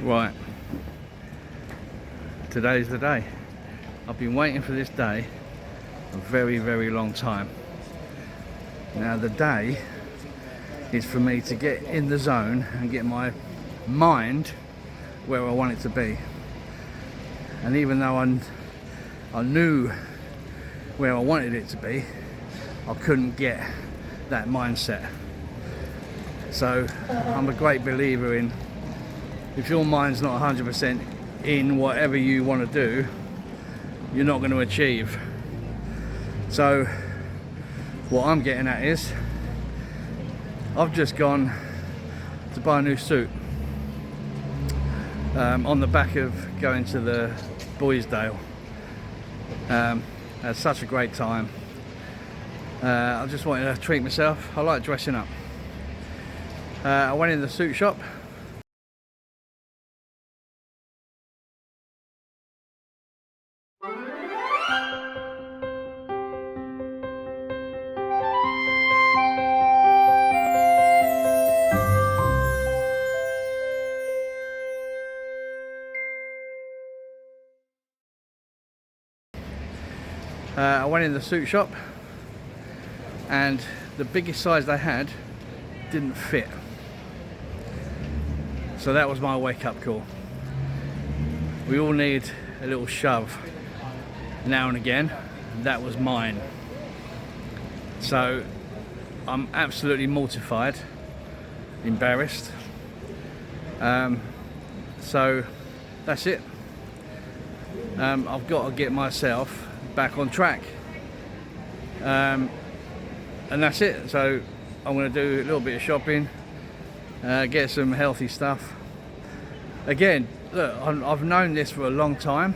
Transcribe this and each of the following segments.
Right, today's the day. I've been waiting for this day a very, very long time. Now the day is for me to get in the zone and get my mind where I want it to be. And even though I knew where I wanted it to be, I couldn't get that mindset. So I'm a great believer in, if your mind's not 100% in whatever you want to do, you're not going to achieve. So what I'm getting at is, I've just gone to buy a new suit on the back of going to the Boysdale. Had such a great time. I just wanted to treat myself. I like dressing up. I went in the suit shop. I went in the suit shop and the biggest size they had didn't fit. So that was my wake-up call. We all need a little shove now and again. That was mine. So I'm absolutely mortified, embarrassed. So that's it. I've got to get myself back on track, and that's it. So I'm going to do a little bit of shopping, get some healthy stuff. Again, look, I've known this for a long time,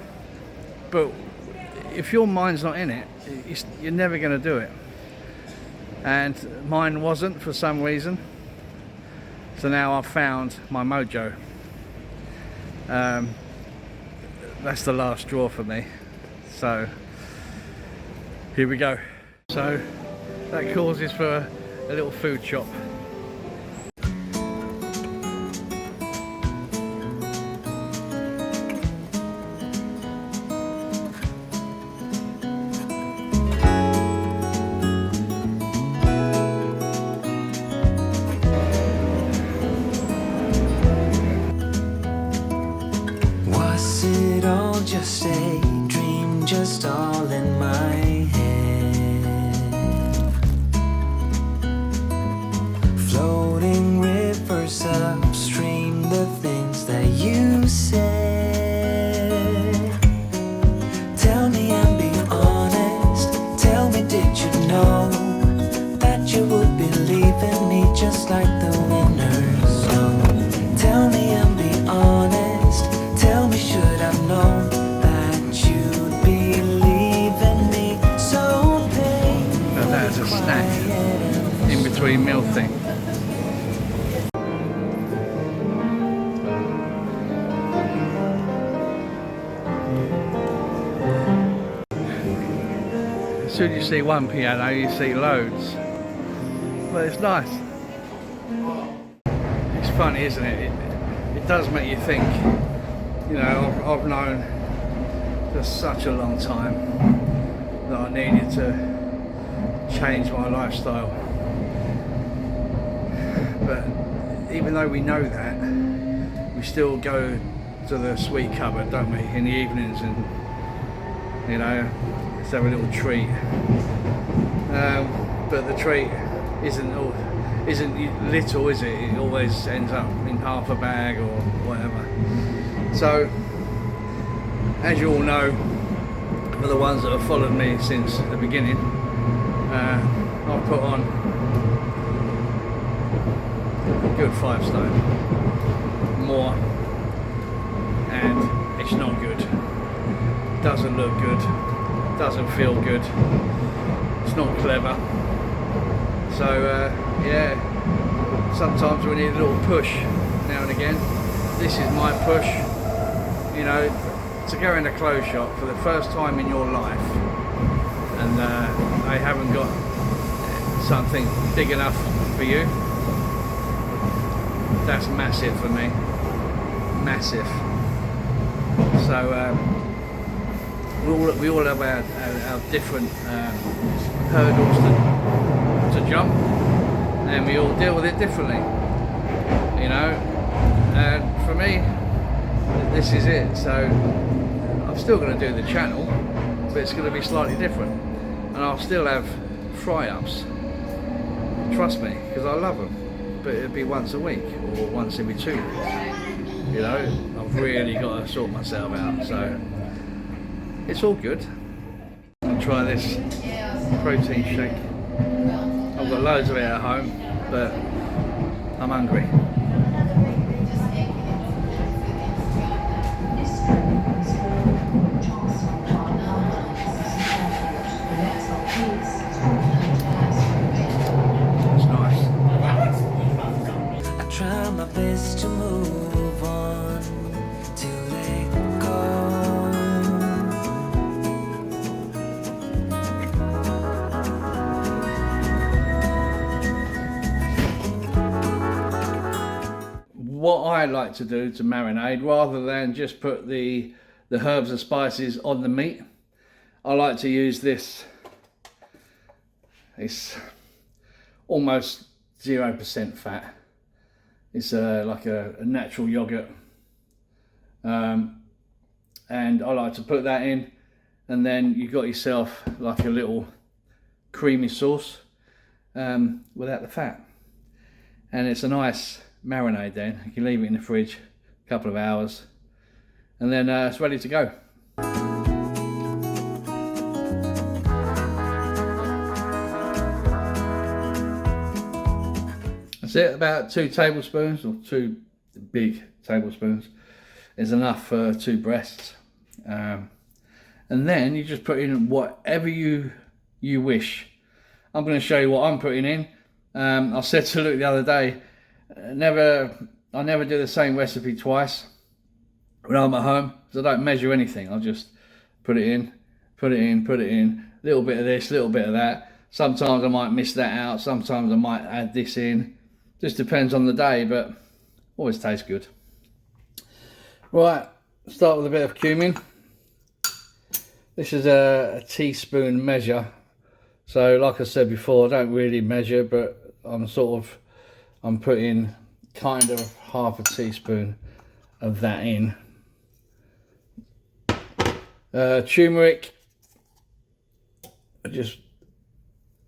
but if your mind's not in it, you're never going to do it. And mine wasn't for some reason. So now I've found my mojo. That's the last straw for me. So here we go. So that causes for a little food shop. Was it all just a dream, just all in my head? Floating rivers upstream, the things that you said. Tell me and be honest. Tell me, did you know that you would believe in me just like the winners know? Tell me and be honest. Tell me, should I've known that you'd believe in me? So pain. Now that's a snack in between meal thing. As soon as you see one piano, you see loads. But it's nice. It's funny, isn't it? It does make you think. You know, I've known for such a long time that I needed to change my lifestyle. But even though we know that, we still go to the sweet cupboard, don't we, in the evenings, and you know, let's have a little treat. But the treat isn't little, is it? It always ends up in half a bag or whatever. So, as you all know, for the ones that have followed me since the beginning, I've put on a good 5 stone more, and it's not good. Doesn't look good, doesn't feel good, it's not clever. So yeah, sometimes we need a little push now and again. This is my push. You know, to go in a clothes shop for the first time in your life and they haven't got something big enough for you, that's massive for me. massive. So we all have our different hurdles to jump, and we all deal with it differently, you know. And for me, this is it. So I'm still going to do the channel, but it's going to be slightly different, and I'll still have fry-ups, trust me, because I love them, but it'll be once a week or once every 2 weeks, you know. I've really got to sort myself out, so it's all good. I'll try this protein shake. I've got loads of it at home, but I'm hungry. It's nice. I try my best to move on, to let go. What I like to do to marinade, rather than just put the herbs and spices on the meat, I like to use this. It's almost 0% fat. It's like a natural yogurt, and I like to put that in, and then you got yourself like a little creamy sauce without the fat, and it's a nice marinade. Then you can leave it in the fridge a couple of hours, and then it's ready to go. That's it. About 2 tablespoons, or 2 big tablespoons is enough for 2 breasts, and then you just put in whatever you wish. I'm going to show you what I'm putting in. I said to Luke the other day, I never do the same recipe twice when I'm at home, because I don't measure anything. I'll just put it in, a little bit of this, a little bit of that. Sometimes I might miss that out, sometimes I might add this in. Just depends on the day, but always tastes good. Right, start with a bit of cumin. This is a teaspoon measure. So like I said before, I don't really measure, but I'm putting kind of half a teaspoon of that in. Turmeric, just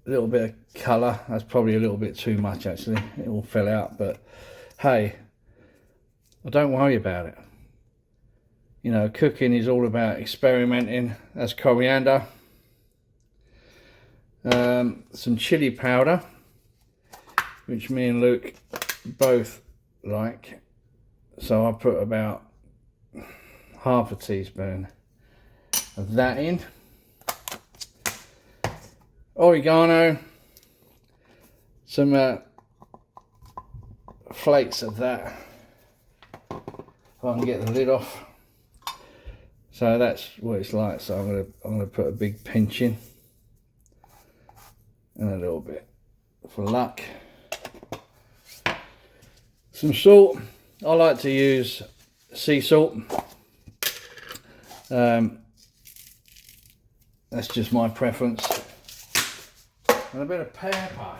a little bit of colour. That's probably a little bit too much actually. It all fell out, but hey, I don't worry about it. You know, cooking is all about experimenting. That's coriander. Some chili powder, which me and Luke both like, so I put about half a teaspoon of that in. Oregano, some flakes of that, if I can get the lid off. So that's what it's like. So I'm gonna put a big pinch in, and a little bit for luck. Some salt. I like to use sea salt. That's just my preference. And a bit of pepper.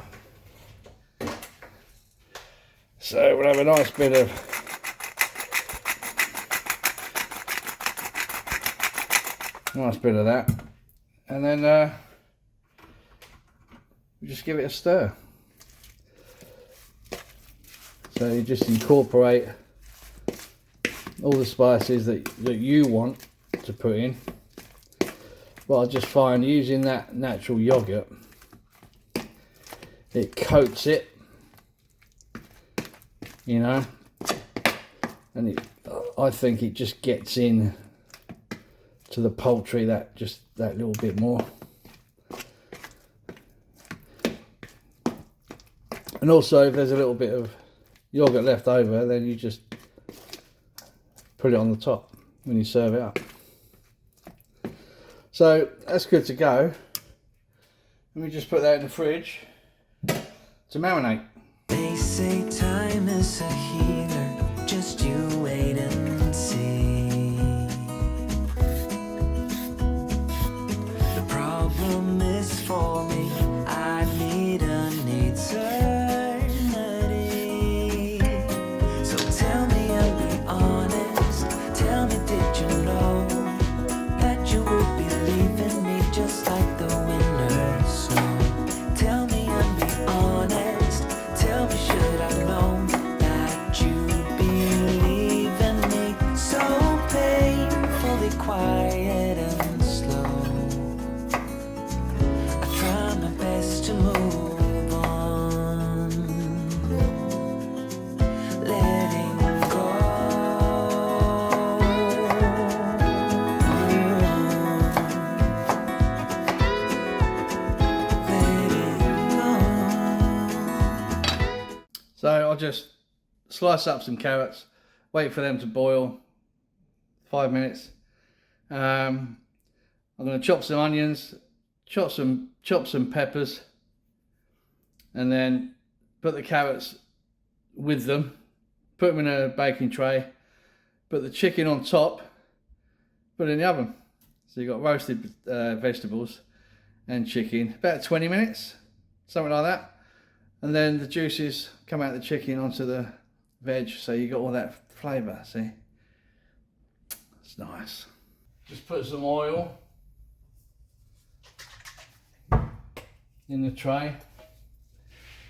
So we'll have a nice bit of that, and then we just give it a stir. So you just incorporate all the spices that you want to put in. But I just find using that natural yogurt, it coats it, you know, and I think it just gets in to the poultry that little bit more. And also, if there's a little bit of yogurt left over, then you just put it on the top when you serve it up. So that's good to go. Let me just put that in the fridge to marinate. They say time is a healer, just you wait and just slice up some carrots, wait for them to boil, 5 minutes. I'm going to chop some onions, chop some peppers, and then put the carrots with them, put them in a baking tray, put the chicken on top, put it in the oven. So you've got roasted vegetables and chicken, about 20 minutes, something like that. And then the juices come out of the chicken onto the veg, so you got all that flavour, see? It's nice. Just put some oil in the tray.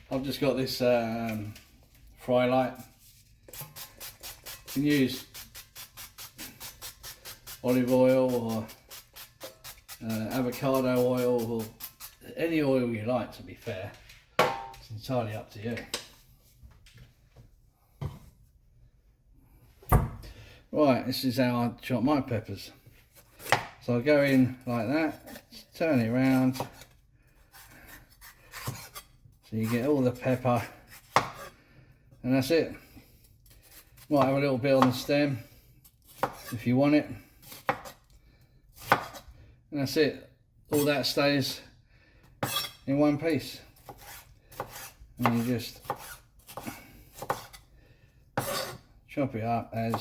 I've just got this fry light. You can use olive oil or avocado oil, or any oil you like, to be fair. It's entirely up to you. Right, this is how I chop my peppers. So I go in like that, turn it around, so you get all the pepper, and that's it. Might have a little bit on the stem if you want it, and that's it. All that stays in one piece, and you just chop it up as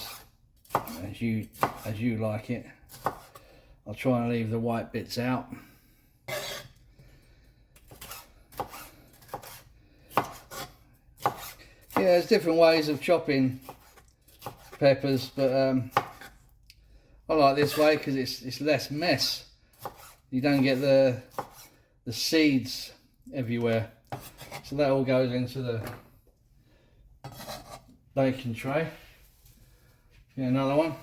you like it. I'll try and leave the white bits out. Yeah, there's different ways of chopping peppers, but I like this way because it's less mess. You don't get the seeds everywhere. So that all goes into the baking tray. Yeah, another one,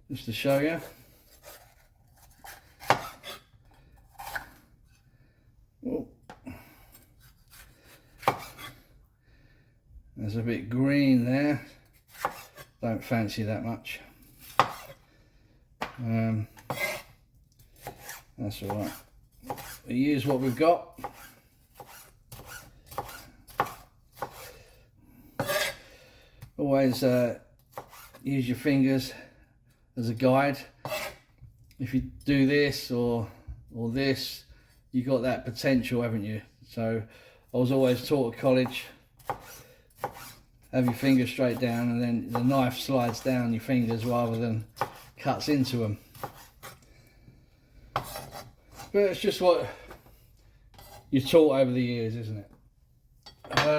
just to show you. Oh. There's a bit green there. Don't fancy that much. That's all right. We use what we've got. Always use your fingers as a guide. If you do this or this, you got that potential, haven't you? So I was always taught at college, have your fingers straight down, and then the knife slides down your fingers rather than cuts into them. But it's just what you're taught over the years, isn't it?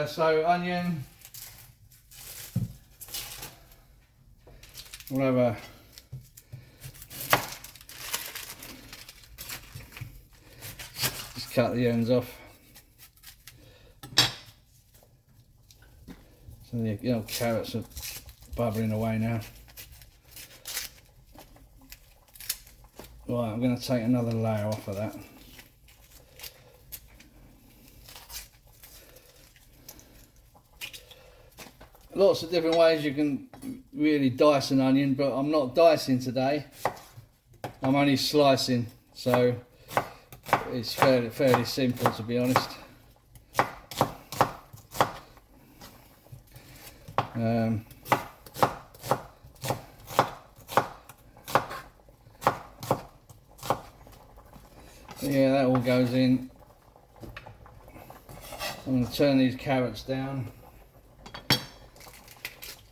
So onion, we'll have a just cut the ends off. So the carrots are bubbling away now. Right, I'm going to take another layer off of that. Lots of different ways you can really dice an onion, but I'm not dicing today. I'm only slicing, so it's fairly simple, to be honest. Yeah, that all goes in. I'm going to turn these carrots down.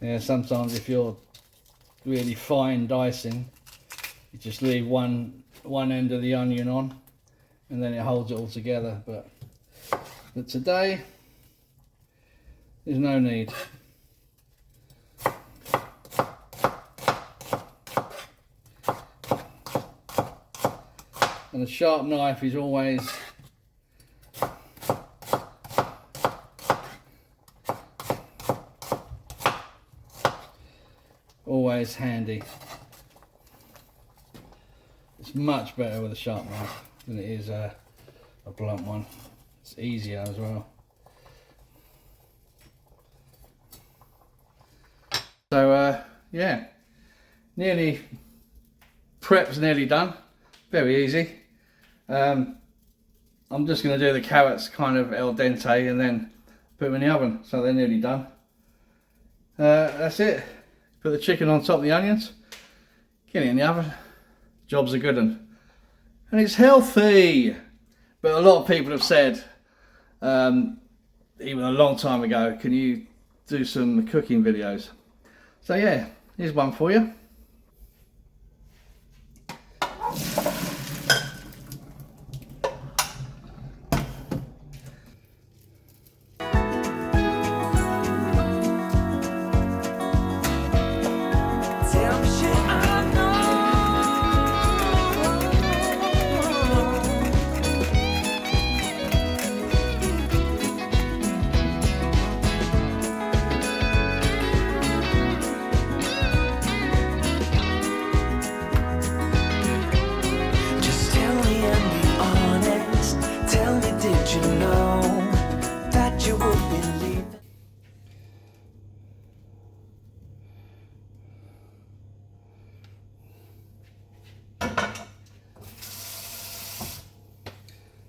Yeah, sometimes if you're really fine dicing, you just leave one end of the onion on, and then it holds it all together. But today, there's no need. And a sharp knife is always handy. It's much better with a sharp knife than it is a blunt one. It's easier as well. So yeah, prep's nearly done. Very easy. I'm just going to do the carrots kind of al dente and then put them in the oven, so they're nearly done. That's it. Put the chicken on top of the onions, get it in the oven. Job's a good one. And it's healthy. But a lot of people have said, even a long time ago, can you do some cooking videos? So yeah, here's one for you.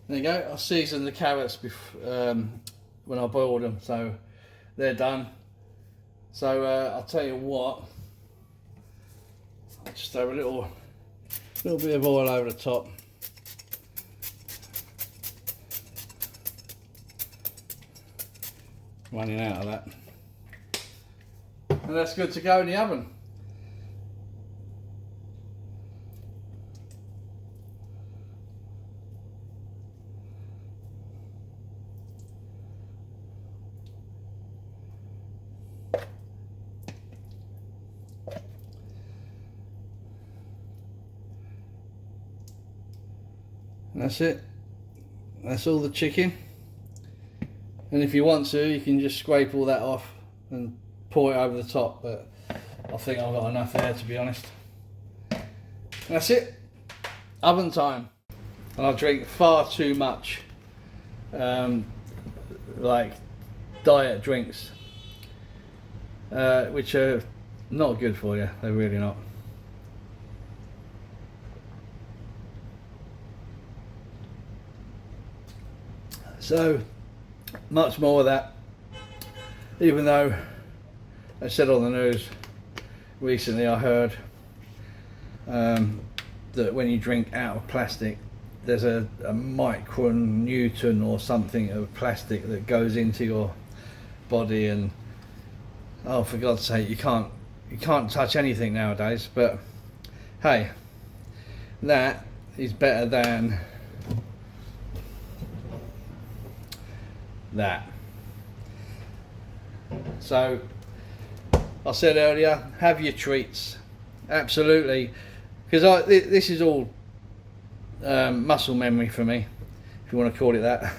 There you go. I seasoned the carrots when I boiled them, so they're done. So I'll tell you what, I'll just have a little bit of oil over the top. Running out of that, and that's good to go in the oven. And that's it. That's all the chicken. And if you want to, you can just scrape all that off and pour it over the top, but I think I've got enough there, to be honest. And that's it. Oven time. And I drink far too much like diet drinks, which are not good for you. They're really not. So much more of that, even though I said on the news recently, I heard that when you drink out of plastic, there's a micronewton or something of plastic that goes into your body, and oh, for God's sake, you can't touch anything nowadays. But hey, that is better than that. So I said earlier, have your treats, absolutely, because this is all muscle memory for me, if you want to call it that.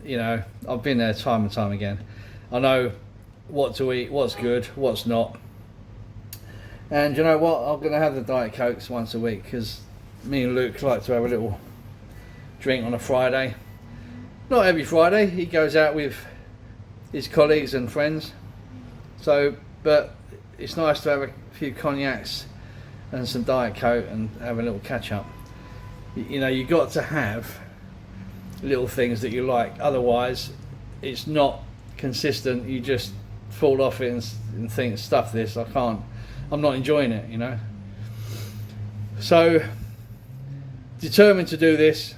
You know, I've been there time and time again. I know what to eat, what's good, what's not. And you know what, I'm going to have the Diet Cokes once a week, because me and Luke like to have a little drink on a Friday. Not every Friday, he goes out with his colleagues and friends. So, but it's nice to have a few cognacs and some Diet Coke and have a little catch up. You know, you've got to have little things that you like, otherwise it's not consistent. You just fall off it and think, stuff this, I'm not enjoying it, you know. So, determined to do this.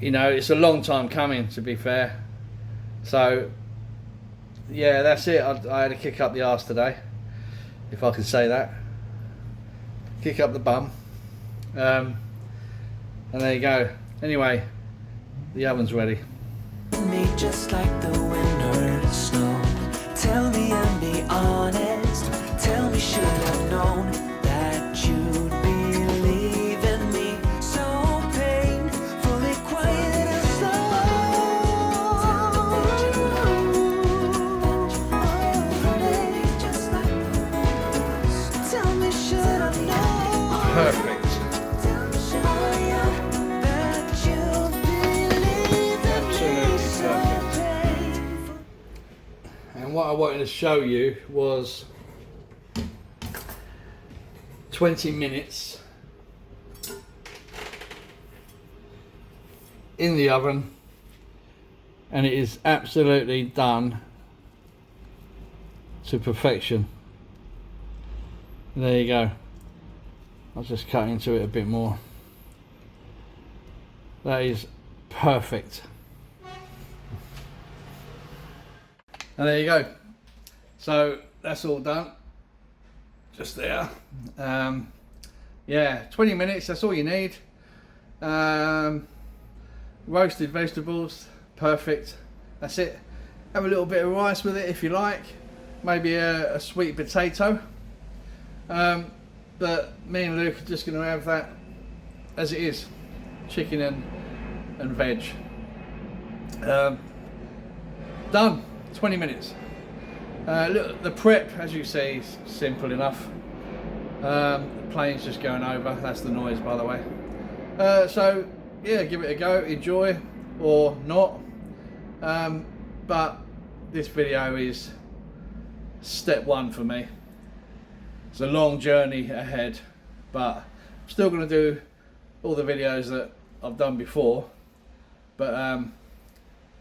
You know, it's a long time coming, to be fair. So yeah, that's it. I had to kick up the arse today, if I can say that. Kick up the bum. And there you go. Anyway, the oven's ready. Me just like the winter snow. Tell me and be honest. Tell me, should have known that you'd believe in me. So painfully quiet and slow. Tell me, should have known. Perfect. And what I wanted to show you was 20 minutes in the oven, and it is absolutely done to perfection. There you go. I'll just cut into it a bit more. That is perfect. And there you go. So that's all done. Just there. Yeah, 20 minutes, that's all you need. Roasted vegetables, perfect. That's it. Have a little bit of rice with it if you like. Maybe a sweet potato. But me and Luke are just going to have that as it is. Chicken and veg. Done. 20 minutes. Look, the prep, as you see, is simple enough. The plane's just going over. That's the noise, by the way. So yeah, give it a go. Enjoy or not. But this video is step one for me. It's a long journey ahead, but I'm still going to do all the videos that I've done before, but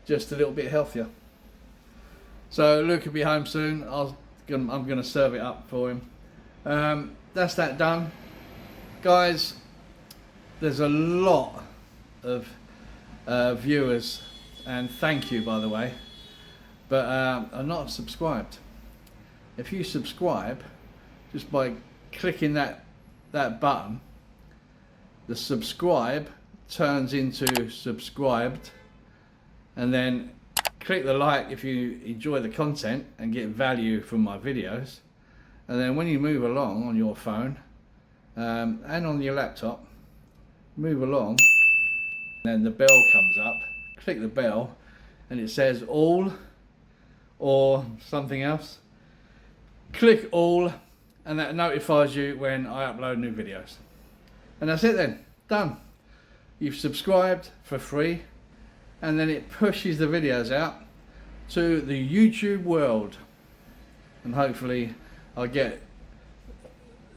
just a little bit healthier. So Luke will be home soon. I'm going to serve it up for him. That's that done, guys. There's a lot of viewers, and thank you, by the way, but are not subscribed. If you subscribe just by clicking that button, the subscribe turns into subscribed, and then click the like if you enjoy the content and get value from my videos, and then when you move along on your phone and on your laptop, move along, and then the bell comes up, click the bell and it says all or something else. Click all, and that notifies you when I upload new videos. And that's it then, done. You've subscribed for free, and then it pushes the videos out to the YouTube world, and hopefully I'll get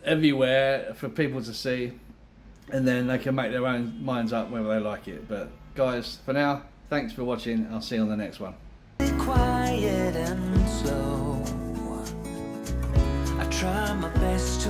everywhere for people to see, and then they can make their own minds up whether they like it. But guys, for now, thanks for watching. I'll see you on the next one. Quiet and slow, I try my best to